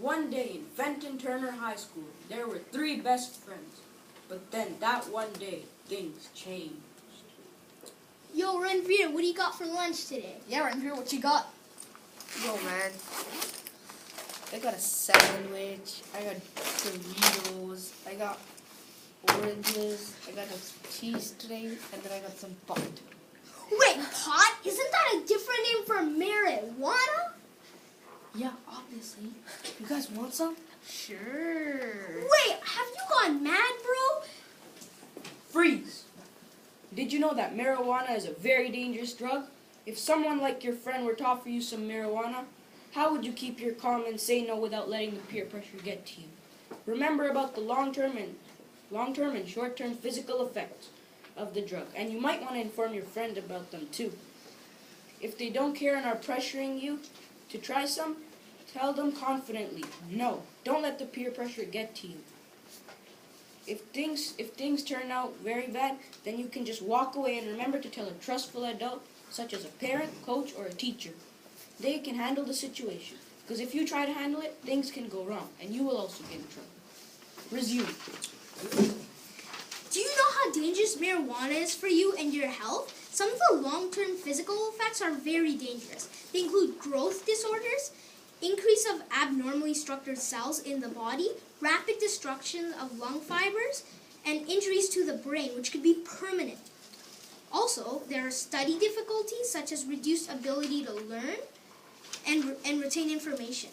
One day in Fenton Turner High School, there were three best friends. But then that one day, things changed. Yo, Renveer, what do you got for lunch today? Yeah, Renveer, what you got? Yo, man. I got a sandwich. I got Doritos. I got oranges. I got a cheese string. And then I got some pot. Wait, pot? Isn't that a different name for marijuana? Yeah, obviously. You guys want some? Sure. Wait, have you gone mad, bro? Freeze! Did you know that marijuana is a very dangerous drug? If someone like your friend were to offer you some marijuana, how would you keep your calm and say no without letting the peer pressure get to you? Remember about the long-term and short-term physical effects of the drug, and you might want to inform your friend about them too. If they don't care and are pressuring you to try some, tell them confidently, no, don't let the peer pressure get to you. If things turn out very bad, then you can just walk away and remember to tell a trustful adult, such as a parent, coach, or a teacher. They can handle the situation. Because if you try to handle it, things can go wrong, and you will also get in trouble. Resume. Do you know how dangerous marijuana is for you and your health? Some of the long-term physical effects are very dangerous. They include growth disorders, increase of abnormally structured cells in the body, rapid destruction of lung fibers, and injuries to the brain, which could be permanent. Also, there are study difficulties, such as reduced ability to learn and retain information.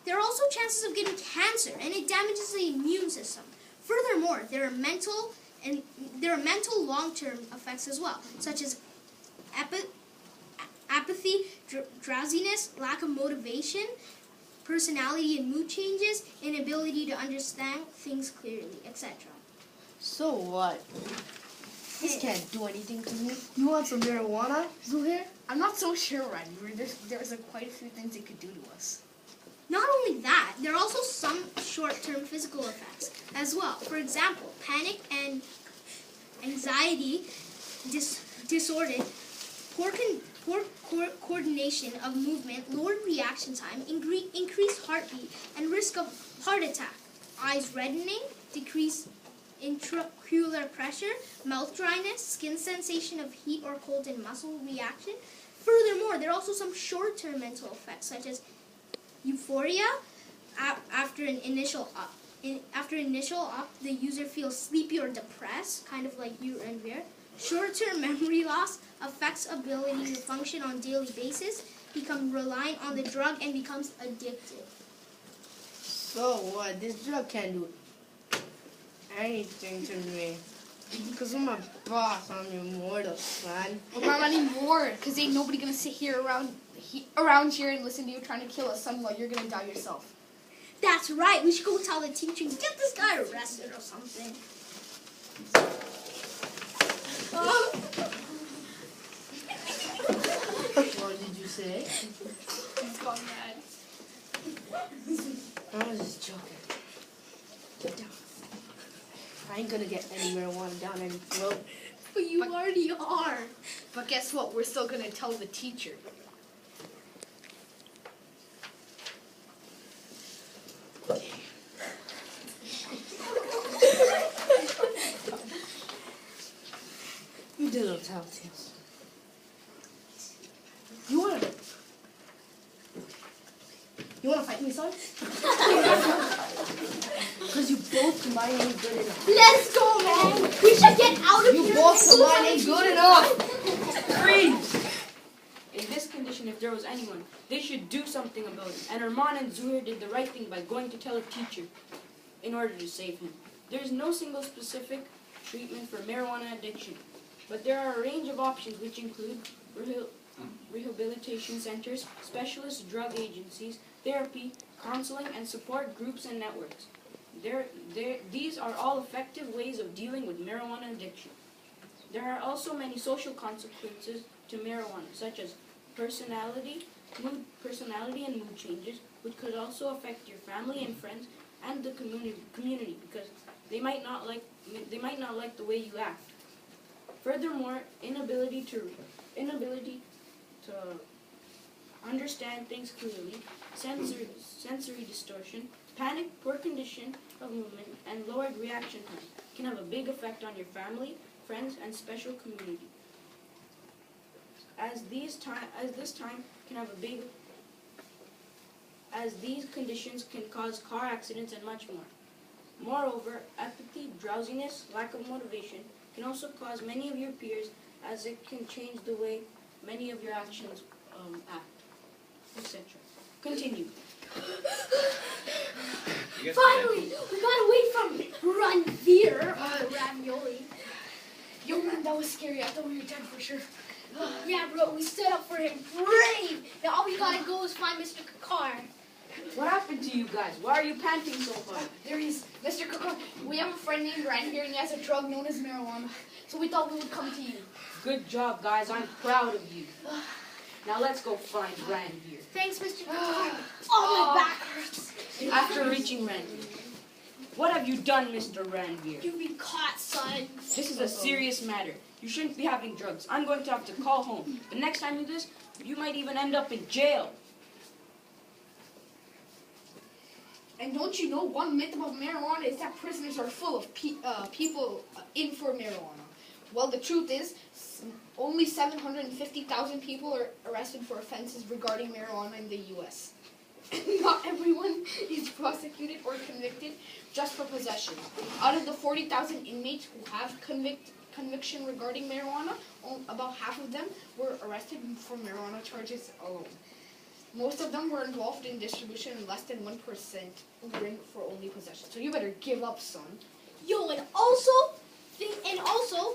There are also chances of getting cancer, and it damages the immune system. Furthermore, there are mental long-term effects as well, such as apathy, drowsiness, lack of motivation, personality and mood changes, inability to understand things clearly, etc. So what? This can't do anything to me. You want some marijuana, Zuhair? I'm not so sure, Renveer. There's quite a few things it could do to us. Not only that, there are also some short-term physical effects as well. For example, panic and anxiety disorder, poor coordination of movement, lowered reaction time, increased heartbeat, and risk of heart attack, eyes reddening, decreased intraocular pressure, mouth dryness, skin sensation of heat or cold and muscle reaction. Furthermore, there are also some short-term mental effects such as euphoria. After initial up, the user feels sleepy or depressed, kind of like you and Veer. Short-term memory loss affects ability to function on a daily basis, become reliant on the drug, and becomes addictive. So what? This drug can't do anything to me. Because I'm a boss, I'm immortal, man. Well, not anymore, because ain't nobody gonna sit here around here and listen to you trying to kill us, son, while you're gonna die yourself. That's right. We should go tell the teacher and get this guy arrested or something. What did you say? He's gone mad. I was just joking. Get down. I ain't gonna get any marijuana down any throat. But you already are. But guess what? We're still gonna tell the teacher. You did little telltales. You wanna fight me, son? Because you both combined ain't good enough. Let's go, man. We should get out of here. You both combined ain't good enough. Freeze! In this condition, if there was anyone, they should do something about it. And Arman and Zuhair did the right thing by going to tell a teacher in order to save him. There is no single specific treatment for marijuana addiction, but there are a range of options which include rehabilitation centers, specialist drug agencies, therapy, counseling, and support groups and networks. These are all effective ways of dealing with marijuana addiction. There are also many social consequences to marijuana, such as personality and mood changes, which could also affect your family and friends and the community because they might not like the way you act. Furthermore, inability to understand things clearly, sensory distortion, panic, poor condition of movement, and lowered reaction time can have a big effect on your family, friends, and special community. As these conditions can cause car accidents and much more. Moreover, apathy, drowsiness, lack of motivation can also cause many of your peers, as it can change the way many of your actions act, etc. Continue. Finally, we got away from Ranveer, or Ravioli. Yo, man, that was scary. I thought we were dead for sure. Yeah, bro, we stood up for him. Brave! Now all we gotta go is find Mr. Kakar. What happened to you guys? Why are you panting so hard? There he is. Mr. Coco, we have a friend named Ran here, and he has a drug known as marijuana. So we thought we would come to you. Good job, guys. I'm proud of you. Now let's go find Ranveer. Thanks, Mr. Kakar. Oh, my back hurts. After reaching Ranveer, what have you done, Mr. Ranveer? You've been caught, son. This is a serious matter. You shouldn't be having drugs. I'm going to have to call home. The next time you do this, you might even end up in jail. And don't you know, one myth about marijuana is that prisoners are full of people in for marijuana. Well, the truth is, only 750,000 people are arrested for offenses regarding marijuana in the U.S. Not everyone is prosecuted or convicted just for possession. Out of the 40,000 inmates who have conviction regarding marijuana, about half of them were arrested for marijuana charges alone. Most of them were involved in distribution, and less than 1% were in for only possession. So you better give up, son. Yo, and also,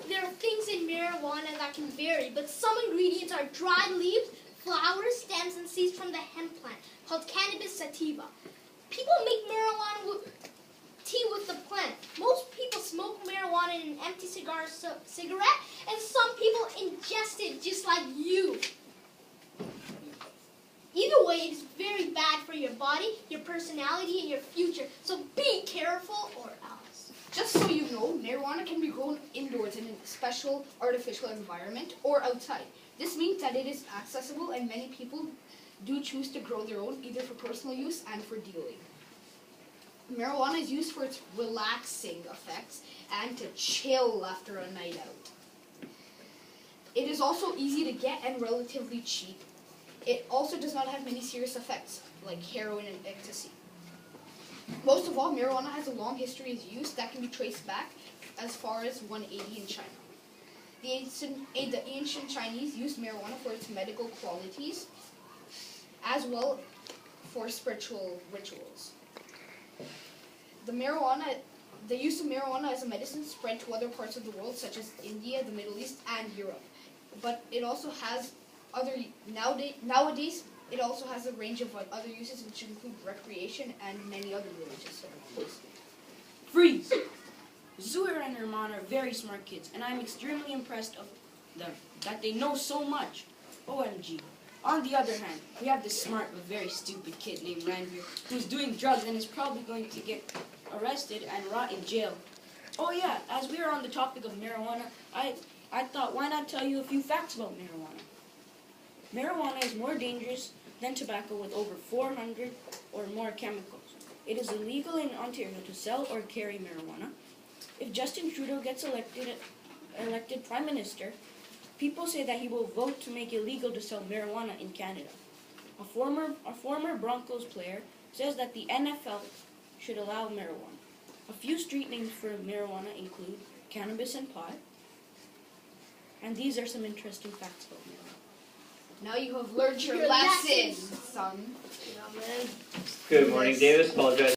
there are things in marijuana that can vary, but some ingredients are dried leaves, flowers, stems, and seeds from the hemp plant, called cannabis sativa. People make marijuana tea with the plant. Most people smoke marijuana in an empty cigarette, and some people ingest it just like you. Either way, it is very bad for your body, your personality, and your future. So be careful or else. Just so you know, marijuana can be grown indoors in a special artificial environment or outside. This means that it is accessible, and many people do choose to grow their own, either for personal use and for dealing. Marijuana is used for its relaxing effects and to chill after a night out. It is also easy to get and relatively cheap. It also does not have many serious effects, like heroin and ecstasy. Most of all, marijuana has a long history of use that can be traced back as far as 180 in China. The ancient Chinese used marijuana for its medical qualities, as well for spiritual rituals. The use of marijuana as a medicine spread to other parts of the world, such as India, the Middle East, and Europe. But it also has nowadays, it also has a range of other uses, which include recreation and many other religious ceremonies. Freeze! Zuhair and her mom are very smart kids, and I'm extremely impressed of them, that they know so much. OMG. On the other hand, we have this smart but very stupid kid named Ranveer, who's doing drugs and is probably going to get arrested and rot in jail. Oh yeah, as we are on the topic of marijuana, I thought, why not tell you a few facts about marijuana? Marijuana is more dangerous than tobacco with over 400 or more chemicals. It is illegal in Ontario to sell or carry marijuana. If Justin Trudeau gets elected Prime Minister, people say that he will vote to make it illegal to sell marijuana in Canada. A former Broncos player says that the NFL should allow marijuana. A few street names for marijuana include cannabis and pot. And these are some interesting facts about marijuana. Now you have learned your lesson, son. Yeah, man. Good morning, Davis. Apologize.